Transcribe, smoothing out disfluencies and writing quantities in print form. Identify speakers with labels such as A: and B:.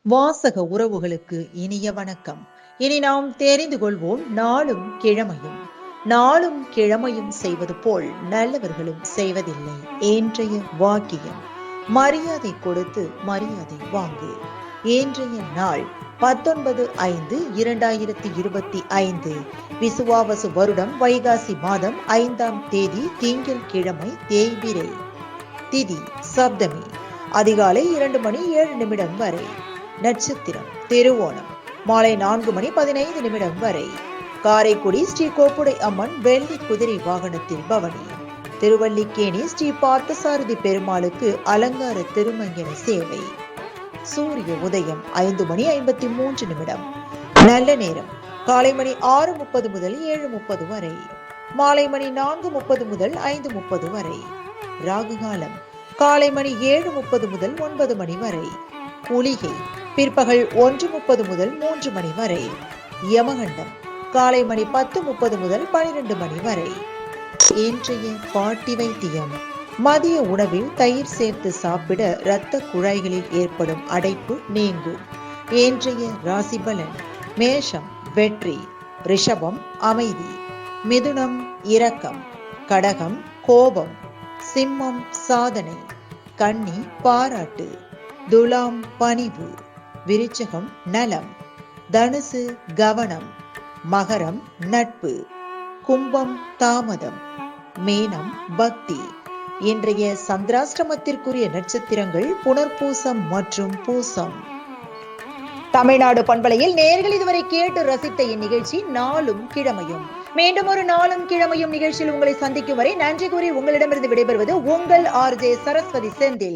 A: வாசக உறவுகளுக்கு இனிய வணக்கம். இனி நாம் தெரிந்து கொள்வோம் நாளும் கிழமையும். நாளும் கிழமையும் செய்வது போல் நல்லவர்களும் செய்வதில்லை. இன்றைய வாக்கியம்: மரியாதை கொடுத்து மரியாதை வாங்கு. இன்றைய நாள் 19/5/2025 விசுவாவசு வருடம் வைகாசி மாதம் 5ஆம் தேதி திங்கள் கிழமை தேய்பிறை. திதி சப்தமி. அதிகாலை 2:07 வரை. நட்சத்திரம் திருவோணம். மாலை 4:15 வரை. காரைக்குடி ஸ்ரீ கோப்புடை அம்மன் வெள்ளி குதிரை வாகனத்தில் பவனி. திருவல்லிக்கேணி ஸ்ரீ பார்த்தசாரதி பெருமாளுக்கு அலங்கார திருமஞ்சன சேவை. சூரிய உதயம் 5:53. நல்ல நேரம் காலை மணி 6:30 முதல் 7:30 வரை. மாலை மணி 4:30 முதல் 5:30 வரை. ராகு காலம் காலை மணி 7:30 முதல் 9 மணி வரை. குளிகை பிற்பகல் 1:30 முதல் 3 மணி வரை. யமகண்டம் காலை மணி 10:30 முதல் 12 மணி வரை. இன்றைய பாட்டி வைத்தியம்: மதிய உணவில் தயிர் சேர்த்து சாப்பிட இரத்த குழாய்களில் ஏற்படும் அடைப்பு நீங்கும். இன்றைய ராசி பலன்: மேஷம் வெற்றி, ரிஷபம் அமைதி, மிதுனம் இரக்கம், கடகம் கோபம், சிம்மம் சாதனை, கன்னி பாராட்டு, துலாம் பணிவு, விருச்சிகம் நலம், தனுசு கவனம், மகரம் நட்பு, கும்பம் தாமதம், மீனம் பக்தி. இன்றைய சந்திராஷ்டமத்திற்குரிய நட்சத்திரங்கள் புனர்பூசம் மற்றும் பூசம். தமிழ்நாடு பண்பலையில் நேயர்கள் இதுவரை கேட்டு ரசித்த இந்நிகழ்ச்சி நாளும் கிழமையும். மீண்டும் ஒரு நாளும் கிழமையும் நிகழ்ச்சியில் உங்களை சந்திக்கும் வரை நன்றி கூறி உங்களிடமிருந்து விடைபெறுவது உங்கள் RJ சரஸ்வதி செந்தில்.